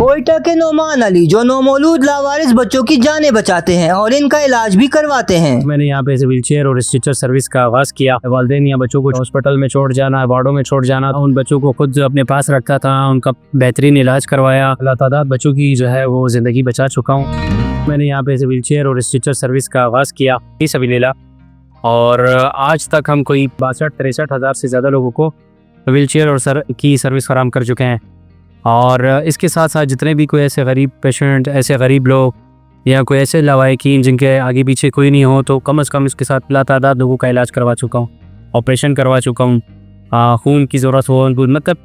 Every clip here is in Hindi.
कोयटा के नोमान अली जो नौमौलूद लावारिस बच्चों की जानें बचाते हैं और इनका इलाज भी करवाते हैं। मैंने यहाँ पे व्हील चेयर और स्ट्रेचर सर्विस का आगाज़ किया। वालिदैन या बच्चों को हॉस्पिटल में छोड़ जाना, वार्डों में छोड़ जाना, उन बच्चों को खुद अपने पास रखा था, उनका बेहतरीन इलाज करवाया। तादाद बच्चों की जो है वो ज़िंदगी बचा चुका हूँ। मैंने यहाँ पे व्हील चेयर और स्ट्रेचर सर्विस का आगाज़ किया ही सभी लीला, और आज तक हम कोई 62-63 हज़ार से ज़्यादा लोगों को व्हील चेयर और की सर्विस फराम कर चुके हैं। और इसके साथ साथ जितने भी कोई ऐसे गरीब पेशेंट, ऐसे गरीब लोग या कोई ऐसे लवाहिकीन जिनके आगे पीछे कोई नहीं हो, तो कम से कम इसके साथ लातादाद लोगों का इलाज करवा चुका हूँ, ऑपरेशन करवा चुका हूँ। खून की ज़रूरत हो, मतलब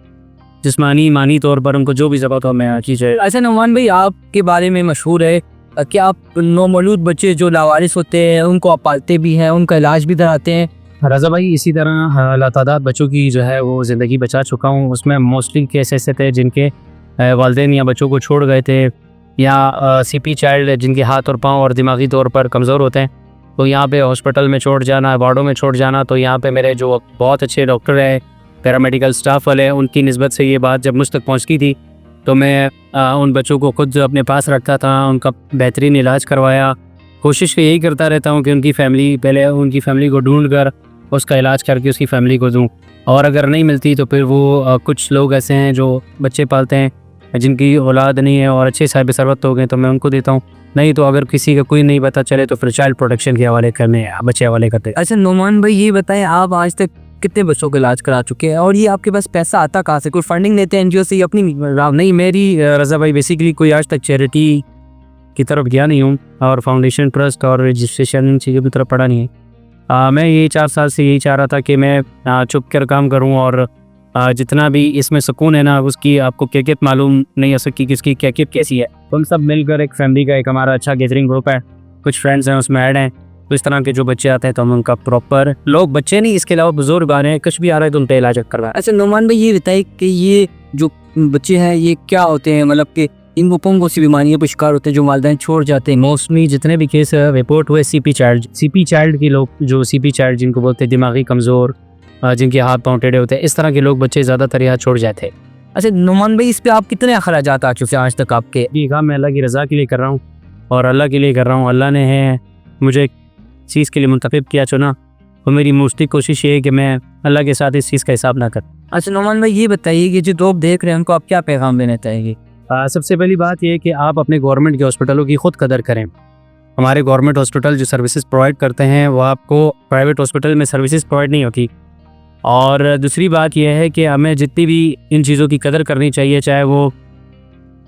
जिस्मानी मानी तौर पर उनको जो भी ज़रूरत हो मैं चीज़ है। अच्छा नौमान भाई, आपके बारे में मशहूर है कि आप नौमौलूद बच्चे जो लावारिस होते हैं उनको आप पालते भी हैं, उनका इलाज भी कराते हैं। रज़ा भाई, इसी तरह लातादाद बच्चों की जो है वो ज़िंदगी बचा चुका हूँ। उसमें मोस्टली केस ऐसे थे जिनके वालिदैन या बच्चों को छोड़ गए थे, या सीपी चाइल्ड जिनके हाथ और पाँव और दिमागी तौर पर कमज़ोर होते हैं, तो यहाँ पे हॉस्पिटल में छोड़ जाना, वार्डों में छोड़ जाना। तो यहाँ पे मेरे जो बहुत अच्छे डॉक्टर हैं, पैरामेडिकल स्टाफ वाले, उनकी निस्बत से ये बात जब मुझ तक पहुँचती थी तो मैं उन बच्चों को खुद अपने पास रखता था, उनका बेहतरीन इलाज करवाया। कोशिश यही करता रहता हूँ कि उनकी फ़ैमिली को ढूंढ कर उसका इलाज करके उसकी फ़ैमिली को दूँ, और अगर नहीं मिलती तो फिर वो कुछ लोग ऐसे हैं जो बच्चे पालते हैं जिनकी औलाद नहीं है और अच्छे साहिब सरवत हो गए, तो मैं उनको देता हूँ। नहीं तो अगर किसी का कोई नहीं पता चले तो फिर चाइल्ड प्रोटेक्शन के हवाले करने, बच्चे हवाले करते। अच्छा नौमान भाई, ये बताएं आप आज तक कितने बच्चों का इलाज करा चुके हैं, और ये आपके पास पैसा आता कहाँ से? कोई फंडिंग लेते हैं एनजीओ से अपनी? नहीं, मेरी रज़ा भाई बेसिकली कोई आज तक चैरिटी की तरफ गया नहीं हूँ, और फाउंडेशन ट्रस्ट और रजिस्ट्रेशन चीज़ों की तरफ पड़ा नहीं है। मैं ये 4 साल से यही चाह रहा था कि मैं चुप कर काम करूं, और जितना भी इसमें सुकून है ना, उसकी आपको कैफियत मालूम नहीं हो सकती कि उसकी कैफियत कैसी है। हम सब मिलकर एक फैमिली का एक हमारा अच्छा गैदरिंग ग्रुप है, कुछ फ्रेंड्स हैं उसमें ऐड हैं, तो इस तरह के जो बच्चे आते हैं तो हम उनका प्रॉपर, लोग बच्चे नहीं इसके अलावा बुजुर्ग आ रहे हैं, कुछ भी आ रहा है तो उनका इलाज करवाएं। अच्छा नौमान भाई, ये बताइए कि ये जो बच्चे हैं ये क्या होते हैं, मतलब कि इनको कौन सी बीमारियों पर शिकार होते हैं जो वालिदैन छोड़ जाते हैं? मोस्टली जितने भी केस रिपोर्ट हुए सीपी चाइल्ड के लोग, जो सीपी चाइल्ड जिनको बोलते हैं दिमागी कमज़ोर, जिनके हाथ पाँव टेढ़े होते हैं, इस तरह के लोग बच्चे ज़्यादातर यहाँ छोड़ जाते हैं। अच्छा नौमान भाई, इस पे आप कितने अखराजात आ चुके हैं आज तक आपके? ये काम मैं अल्लाह की रज़ा के लिए कर रहा हूँ और अल्लाह के लिए कर रहा हूँ। अल्लाह ने है मुझे एक चीज़ के लिए मुंतखब किया, चुना, और मेरी मोस्टली कोशिश ये है कि मैं अल्लाह के साथ इस चीज़ का हिसाब ना करूँ। अच्छा नौमान भाई, ये बताइए कि जो लोग देख रहे हैं उनको आप क्या पैगाम देना चाहेंगे? सबसे पहली बात यह है कि आप अपने गवर्नमेंट के हॉस्पिटलों की ख़ुद कदर करें। हमारे गवर्नमेंट हॉस्पिटल जो सर्विसेज प्रोवाइड करते हैं वो आपको प्राइवेट हॉस्पिटल में सर्विसेज प्रोवाइड नहीं होती। और दूसरी बात यह है कि हमें जितनी भी इन चीज़ों की कदर करनी चाहिए, चाहे वो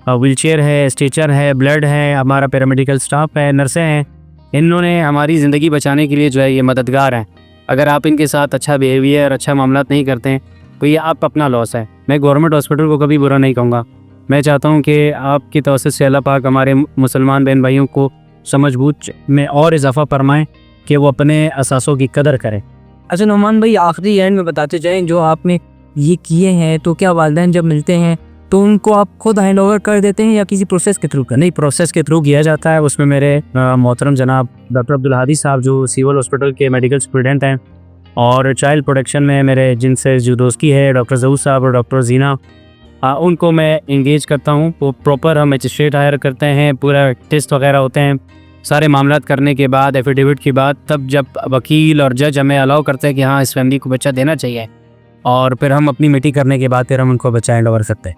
व्हील चेयर है, स्ट्रेचर है, ब्लड है, हमारा पैरामेडिकल स्टाफ है, नर्सें हैं, इन्होंने हमारी ज़िंदगी बचाने के लिए जो है ये मददगार हैं। अगर आप इनके साथ अच्छा बिहेवियर, अच्छा मामला नहीं करते हैं तो ये आप अपना लॉस है। मैं गवर्नमेंट हॉस्पिटल को कभी बुरा नहीं कहूँगा। मैं चाहता हूँ कि आपकी तवज्जो से अल्लाह पाक हमारे मुसलमान बहन भाइयों को समझ-बूझ में और इजाफ़ा फरमाएँ कि वो अपने असासों की कदर करें। अच्छा नौमान भाई, आखिरी एंड में बताते जाएं, जो आपने ये किए हैं तो क्या वालिदैन जब मिलते हैं तो उनको आप खुद हैंड ओवर कर देते हैं या किसी प्रोसेस के थ्रू? नहीं, प्रोसेस के थ्रू किया जाता है। उसमें मेरे मोहतरम जनाब डॉक्टर अब्दुल हादी साहब जो सिविल हॉस्पिटल के मेडिकल स्टूडेंट हैं, और चाइल्ड प्रोटेक्शन में मेरे जिनसे जो दोस्ती है डॉक्टर ज़हूर साहब और डॉक्टर जीना, उनको मैं इंगेज करता हूँ। वो प्रॉपर हम मजिस्ट्रेट हायर करते हैं, पूरा टेस्ट वगैरह होते हैं, सारे मामलात करने के बाद, एफिडेविट के बाद, तब जब वकील और जज हमें अलाउ करते हैं कि हाँ इस फैमिली को बच्चा देना चाहिए, और फिर हम अपनी मीटिंग करने के बाद फिर हम उनको बच्चा हैंड ओवर करते हैं।